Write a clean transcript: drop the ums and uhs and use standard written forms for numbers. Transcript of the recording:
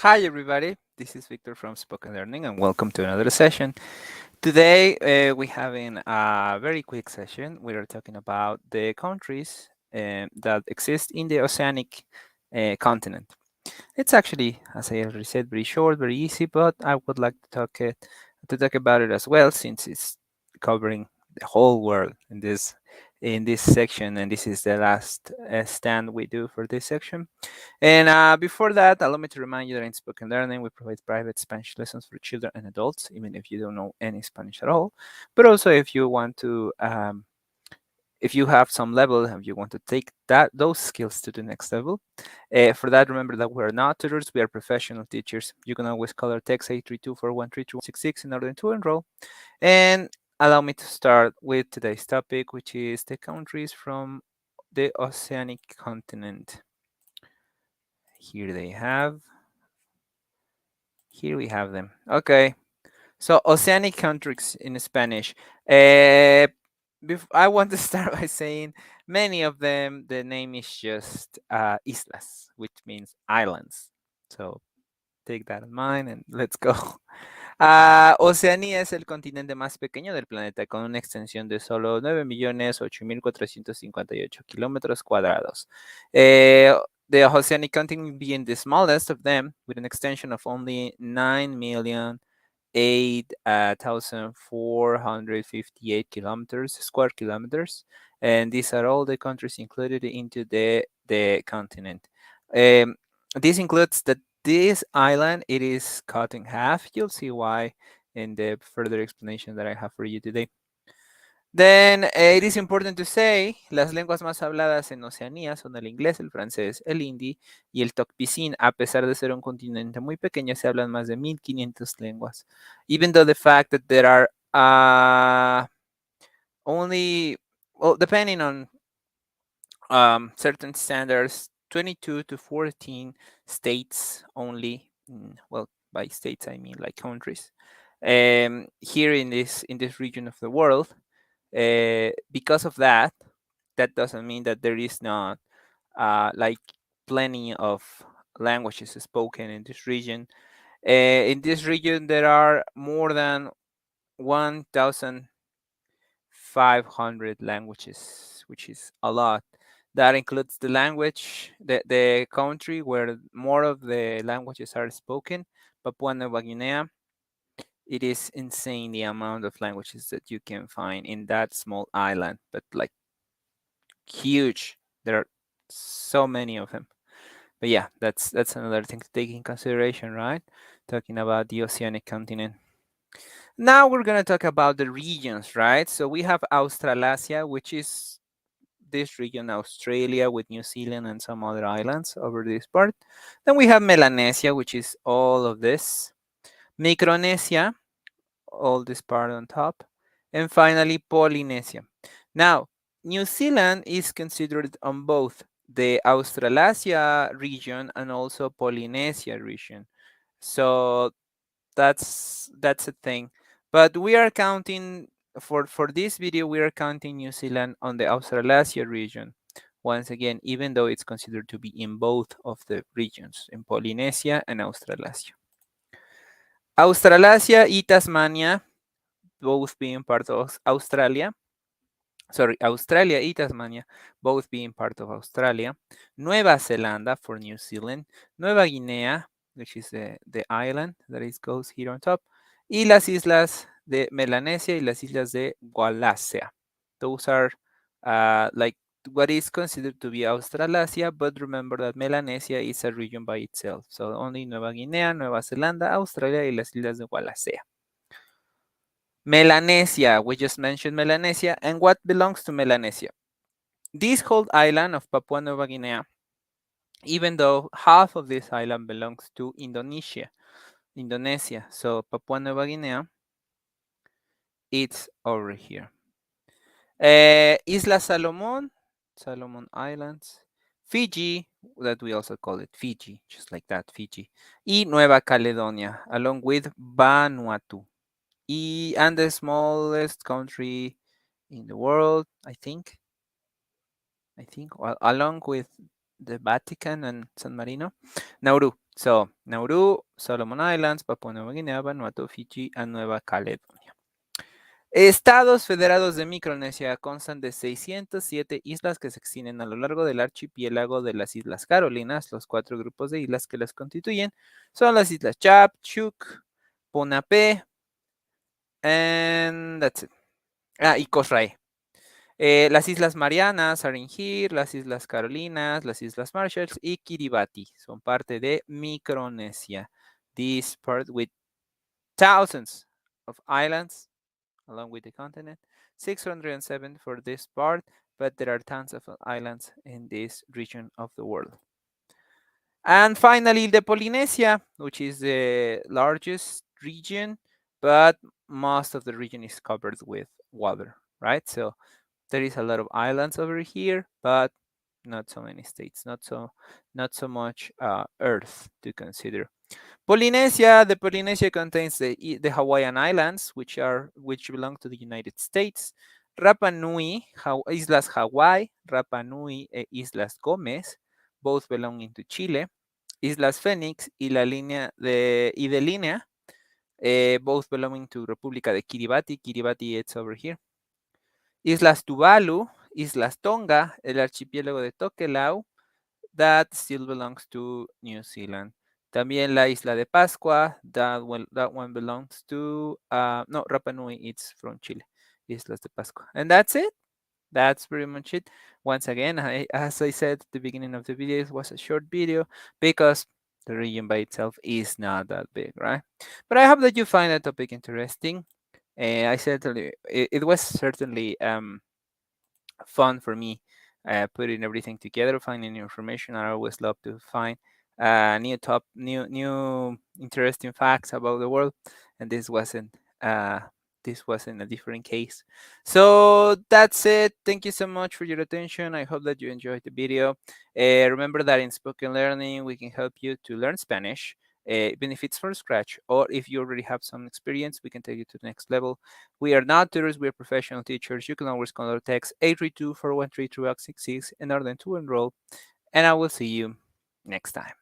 Hi, everybody. This is Victor from Spoken Learning, and welcome to another session. Today, we're having a very quick session. We are talking about the countries that exist in the Oceanic continent. It's actually, as I already said, very short, very easy, but I would like to talk about it as well, since it's covering the whole world in this section, and this is the last stand we do for this section. And before that, allow me to remind you that in Spoken Learning, we provide private Spanish lessons for children and adults, even if you don't know any Spanish at all. But also, if you want to, if you have some level and you want to take those skills to the next level, for that, remember that we are not tutors; we are professional teachers. You can always call our text 832-413-2166 in order to enroll. And allow me to start with today's topic, which is the countries from the Oceanic continent. Here they have. Here we have them. Okay. So oceanic countries in Spanish. I want to start by saying many of them, the name is just islas, which means islands. So take that in mind and let's go. Oceanía es el continente más pequeño del planeta con una extensión de solo 9.008.458 kilómetros cuadrados. The Oceanic continent being the smallest of them, with an extension of only 9,008,458 square kilometers, and these are all the countries included into the continent. This includes this island. It is cut in half. You'll see why in the further explanation that I have for you today. Then it is important to say, las lenguas más habladas en Oceanía son el inglés, el francés, el hindi y el tocpisin. A pesar de ser un continente muy pequeño, se hablan más de 1,500 lenguas. Even though the fact that there are only, well, depending on certain standards, 22 to 14 states only. Well, by states I mean like countries. Here in this region of the world, because of that, that doesn't mean that there is not like plenty of languages spoken in this region. In this region, there are more than 1,500 languages, which is a lot. That includes the language, the country where more of the languages are spoken, Papua Nueva Guinea. It is insane the amount of languages that you can find in that small island, but like huge. There are so many of them. But yeah, that's another thing to take in consideration, right? Talking about the Oceanic continent. Now we're gonna talk about the regions, right? So we have Australasia, which is this region, Australia with New Zealand and some other islands over this part. Then we have Melanesia, which is all of this. Micronesia, all this part on top. And finally, Polynesia. Now, New Zealand is considered on both the Australasia region and also Polynesia region. So that's a thing. But we are counting for this video, we are counting New Zealand on the Australasia region. Once again, even though it's considered to be in both of the regions, in Polynesia and Australasia. Australasia y Tasmania, both being part of Australia. Sorry, Australia y Tasmania, both being part of Australia. Nueva Zelanda for New Zealand. Nueva Guinea, which is the island that goes here on top. Y las islas de Melanesia y las islas de Wallacea. Those are like what is considered to be Australasia, but remember that Melanesia is a region by itself. So only Nueva Guinea, Nueva Zelanda, Australia y las islas de Wallacea. Melanesia, we just mentioned Melanesia, and what belongs to Melanesia? This whole island of Papua Nueva Guinea, even though half of this island belongs to Indonesia. So Papua Nueva Guinea, it's over here. Isla Salomon, Solomon Islands, Fiji, that we also call it Fiji, just like that, Fiji, y Nueva Caledonia, along with Vanuatu. And the smallest country in the world, I think, well, along with the Vatican and San Marino, Nauru. So, Nauru, Solomon Islands, Papua Nueva Guinea, Vanuatu, Fiji, and Nueva Caledonia. Estados Federados de Micronesia constan de 607 islas que se extienden a lo largo del archipiélago de las Islas Carolinas. Los 4 grupos de islas que las constituyen son las Islas Chap, Chuuk, Ponape, and that's it. Y Cosrae. Las Islas Marianas are in here, las Islas Carolinas, las Islas Marshalls y Kiribati son parte de Micronesia. This part with thousands of islands along with the continent. 607 for this part, but there are tons of islands in this region of the world. And finally, the Polynesia, which is the largest region, but most of the region is covered with water, right? So there is a lot of islands over here, but not so many states, not so much Earth to consider. Polynesia, the Polynesia contains the Hawaiian Islands, which belong to the United States. Rapa Nui, Islas Hawaii, Rapa Nui e Islas Gómez, both belonging to Chile. Islas Fénix y de Línea, both belonging to República de Kiribati. Kiribati, it's over here. Islas Tuvalu, Islas Tonga, el archipiélago de Tokelau, that still belongs to New Zealand. También la isla de Pascua, that one belongs to, no, Rapa Nui, it's from Chile, Islas de Pascua. And that's it. That's pretty much it. Once again, as I said at the beginning of the video, it was a short video because the region by itself is not that big, right? But I hope that you find that topic interesting. It was certainly fun for me putting everything together, finding information. I always love to find new interesting facts about the world, and this wasn't a different case. So that's it. Thank you so much for your attention. I hope that you enjoyed the video. Remember that in spoken learning, we can help you to learn Spanish. Even if it's from scratch, or if you already have some experience, we can take you to the next level. We are not tutors, we are professional teachers. You can always call our text 832-413-3666 in order to enroll, and I will see you next time.